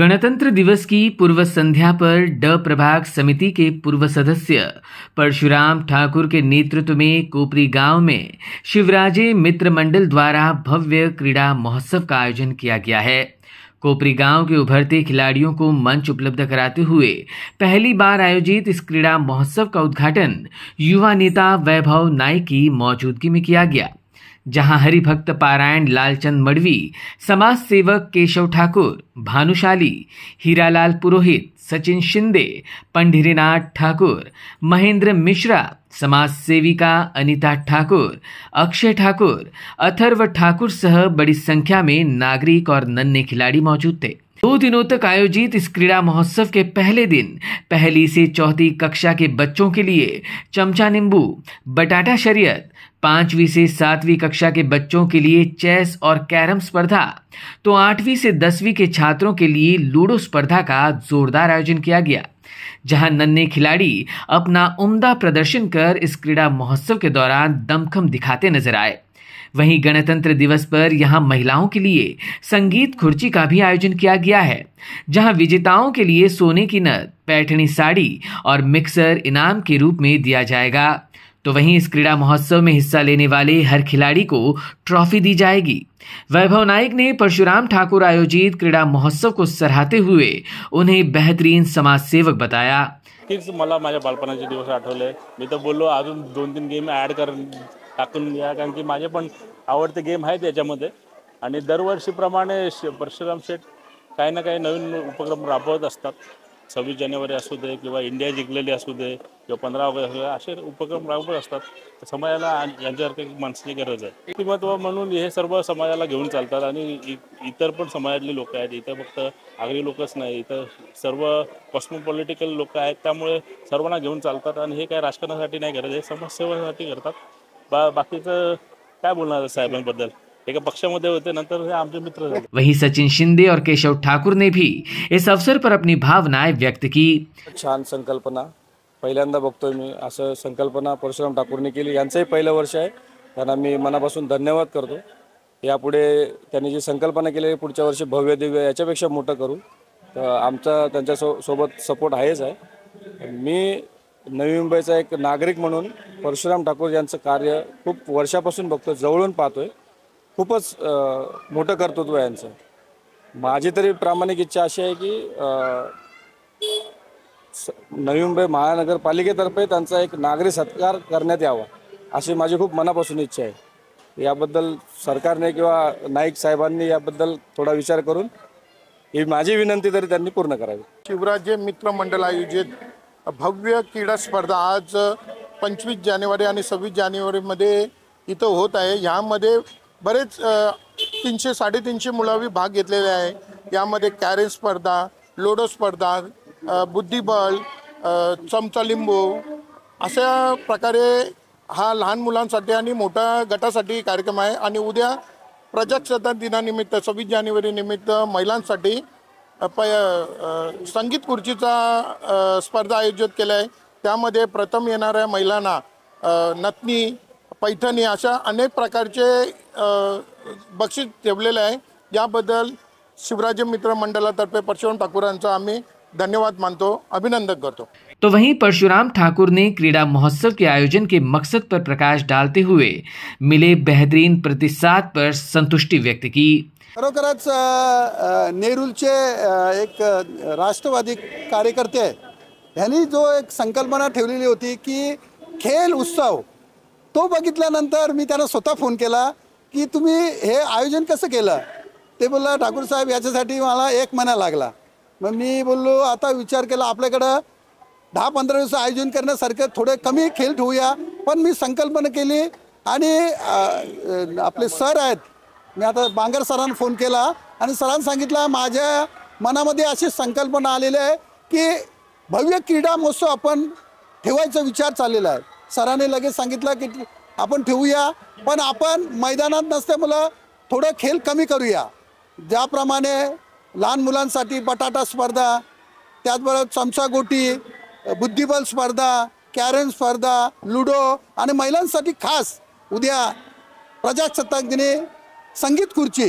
गणतंत्र दिवस की पूर्व संध्या पर ड प्रभाग समिति के पूर्व सदस्य परशुराम ठाकुर के नेतृत्व में कोपरी गांव में शिवराजे मित्र मंडल द्वारा भव्य क्रीड़ा महोत्सव का आयोजन किया गया है। कोपरी गांव के उभरते खिलाड़ियों को मंच उपलब्ध कराते हुए पहली बार आयोजित इस क्रीड़ा महोत्सव का उद्घाटन युवा नेता वैभव नाइक की मौजूदगी में किया गया, जहां हरिभक्त पारायण लालचंद मडवी, समाज सेवक केशव ठाकुर, भानुशाली, हीरालाल पुरोहित, सचिन शिंदे, पंढरीनाथ ठाकुर, महेंद्र मिश्रा, समाज सेविका अनीता ठाकुर, अक्षय ठाकुर, अथर्व ठाकुर सह बड़ी संख्या में नागरिक और नन्हे खिलाड़ी मौजूद थे। 2 दिनों तक आयोजित इस क्रीड़ा महोत्सव के पहले दिन पहली से चौथी कक्षा के बच्चों के लिए चमचा नींबू, बटाटा शरीयत, 5वीं से 7वीं कक्षा के बच्चों के लिए चेस और कैरम स्पर्धा, तो 8वीं से 10वीं के छात्रों के लिए लूडो स्पर्धा का जोरदार आयोजन किया गया, जहां नन्हे खिलाड़ी अपना उम्दा प्रदर्शन कर इस क्रीड़ा महोत्सव के दौरान दमखम दिखाते नजर आए। वहीं गणतंत्र दिवस पर यहां महिलाओं के लिए संगीत खुर्ची का भी आयोजन किया गया है, जहां विजेताओं के लिए सोने की नथ, पैठणी साड़ी और मिक्सर इनाम के रूप में दिया जाएगा। तो वहीं इस क्रीड़ा महोत्सव में हिस्सा लेने वाले हर खिलाड़ी को ट्रॉफी दी जाएगी। वैभव नाइक ने परशुराम ठाकुर आयोजित क्रीड़ा महोत्सव को सराहते हुए उन्हें बेहतरीन समाज सेवक बताया। मला माझ्या बालपणाचे दिवस आठवले। मी तर बोललो अजून 2-3 गेम ॲड टाकून घ्या, कारण की माझे पण आवडते गेम आहेत याच्यामध्ये आणि दरवर्षीप्रमाणे परशुराम शेठ काही ना काही नवीन उपक्रम राबवत असतात। 26 जानेवारी असू दे किंवा इंडिया जिंकलेली असू दे किंवा 15 ऑगस्ट असू दे, असे उपक्रम राबवत असतात। समाजाला यांच्यासारख्या माणसाची गरज आहे। व्यक्तिमत्व म्हणून हे सर्व समाजाला घेऊन चालतात आणि इतर पण समाजातले लोक आहेत। इथं फक्त आगरी लोकच नाही, इथं सर्व कॉस्मोपॉलिटिकल लोक आहेत, त्यामुळे सर्वांना घेऊन चालतात आणि हे काय राजकारणासाठी नाही करत, हे समाजसेवेसाठी करतात। बाकीचं काय बोलणार साहेबांबद्दल, एक पक्षामध्ये होते, नंतर हे आमचे मित्र झाले। वहीं सचिन शिंदे और केशव ठाकुर ने भी इस अवसर पर अपनी भावनाएं व्यक्त की। छान संकल्पना पहिल्यांदा बघतोय मी, असं संकल्पना परशुराम ठाकूरने केली। यांचंही पहिलं वर्ष आहे, त्यांना मी मनापासून धन्यवाद करतो। यापुढे त्यांनी जी संकल्पना केली पुढच्या वर्षी भव्य दिव्य याच्यापेक्षा मोठं करू, तर आमचा त्यांच्या सोबत सपोर्ट आहेच आहे। मी नवी मुंबईचा एक नागरिक म्हणून परशुराम ठाकूर यांचं कार्य खूप वर्षापासून बघतो, जवळून पाहतोय। खूपच मोठं कर्तृत्व आहे यांचं। माझी तरी प्रामाणिक इच्छा अशी आहे की नवी मुंबई महानगरपालिकेतर्फे त्यांचा एक नागरी सत्कार करण्यात यावा, अशी माझी खूप मनापासून इच्छा आहे। याबद्दल सरकारने किंवा नाईक साहेबांनी याबद्दल थोडा विचार करून ही माझी विनंती तरी त्यांनी पूर्ण करावी। शिवराजे मित्र मंडळ आयोजित भव्य क्रीडा स्पर्धा आज 25 जानेवारी आणि 26 जानेवारीमध्ये इथं होत आहे। यामध्ये बरेच 300-350 मुलांनी भाग घेतलेले आहे। यामध्ये कॅरेन स्पर्धा, लोडो स्पर्धा, बुद्धिबळ, चमचा लिंबू अशा प्रकारे हा लहान मुलांसाठी आणि मोठ्या गटासाठी कार्यक्रम आहे। आणि उद्या प्रजासत्ताक दिनानिमित्त 26 जानेवारी निमित्त महिलांसाठी संगीत खुर्चीचा स्पर्धा आयोजित केला आहे। त्यामध्ये प्रथम येणाऱ्या महिलांना नथनी, पैठणी अशा अनेक प्रकारचे बक्षीस ठेवलेले आहे। याबद्दल शिवराज मित्र मंडळातर्फे परशुराम ठाकुरांचा आम्ही धन्यवाद मानतो, अभिनंदन करतो। तो वहीं परशुराम ठाकुर ने क्रीड़ा महोत्सव के आयोजन के मकसद पर प्रकाश डालते हुए मिले बेहतरीन प्रतिसाद पर संतुष्टि व्यक्त की। खरोखरच नेरूलचे एक राष्ट्रवादी कार्यकर्ते आहे, यांनी जो एक संकल्पना ठेवलेली होती की खेळ उत्सव, तो बघितल्यानंतर मी त्यांना स्वतः फोन केला की तुम्ही हे आयोजन कसं केलं। ते बोलला ठाकूर साहेब याच्यासाठी मला 1 महिना लागला। मग मी बोललो आता विचार केला आपल्याकडं 10-15 दिवस आयोजन करण्यासारखं थोडे कमी खेळ ठेवूया, पण मी संकल्पना केली आणि आपले सर आहेत, मी आता बांगर सरांना फोन केला आणि सरांनी सांगितलं माझ्या मनामध्ये अशी संकल्पना आलेली आहे की भव्य क्रीडा महोत्सव आपण ठेवायचा विचार चाललेला आहे। सरांनी लगेच सांगितलं की आपण ठेवूया, पण आपण मैदानात नसल्यामुळं थोडं खेळ कमी करूया। ज्याप्रमाणे लहान मुलांसाठी बटाटा स्पर्धा, त्याचबरोबर चमचा गोटी, बुद्धिबळ स्पर्धा, कॅरम स्पर्धा, लुडो आणि महिलांसाठी खास उद्या प्रजासत्ताक दिनी संगीत खुर्ची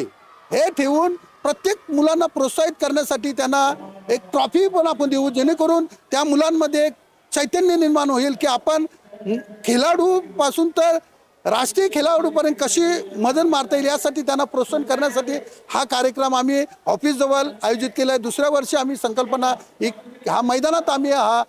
हे ठेवून प्रत्येक मुलांना प्रोत्साहित करण्यासाठी त्यांना एक ट्रॉफी पण आपण देऊ, जेणेकरून त्या मुलांमध्ये एक चैतन्य निर्माण होईल की आपण खेळाडूपासून तर राष्ट्रीय खेळाडूपर्यंत कशी मदत मारता येईल, यासाठी त्यांना प्रोत्साहन करण्यासाठी हा कार्यक्रम आम्ही ऑफिसजवळ आयोजित केला आहे. दुसऱ्या वर्षी आम्ही संकल्पना हा मैदानात आम्ही हा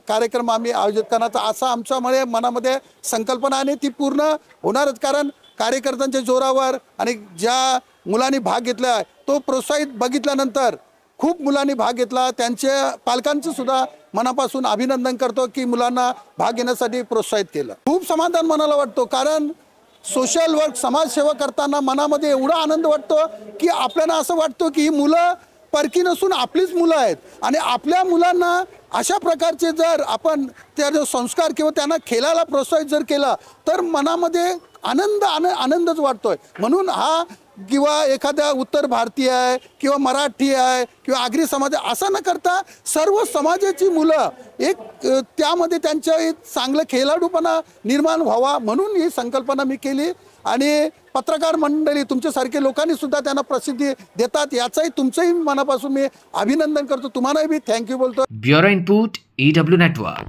कार्यक्रम आम्ही आयोजित करण्याचा असा आमच्यामुळे मनामध्ये संकल्पना आणि ती पूर्ण होणारच. कारण कार्यकर्त्यांच्या जोरावर आणि ज्या मुलांनी भाग घेतला तो प्रोत्साहित बघितल्यानंतर खूप मुलांनी भाग घेतला. त्यांच्या पालकांचं सुद्धा मनापासून अभिनंदन करतो की मुलांना भाग घेण्यासाठी प्रोत्साहित केलं. खूप समाधान मनाला वाटतो, कारण सोशल वर्क समाजसेवा करताना मनामध्ये एवढा आनंद वाटतो की आपल्याला असं वाटतं की ही मुलं परकी नसून आपलीच मुलं आहेत आणि आपल्या मुलांना अशा प्रकारचे जर आपण त्या जो संस्कार किंवा त्यांना खेळायला प्रोत्साहित जर केला तर मनामध्ये आनंदच वाटतोय. म्हणून हा किंवा एखाद्या उत्तर भारतीय आहे किंवा मराठी आहे किंवा आगरी समाज असं न करता सर्व समाजाची मुलं एक त्यामध्ये त्यांच्या एक चांगलं खेळाडूपणा निर्माण व्हावा म्हणून ही संकल्पना मी केली. आणि पत्रकार मंडळी तुमच्यासारखे लोकांनी सुद्धा त्यांना प्रसिद्धी देतात, याचाही तुमचंही मनापासून मी अभिनंदन करतो. तुम्हालाही मी थँक्यू बोलतो. Bureau input EW network.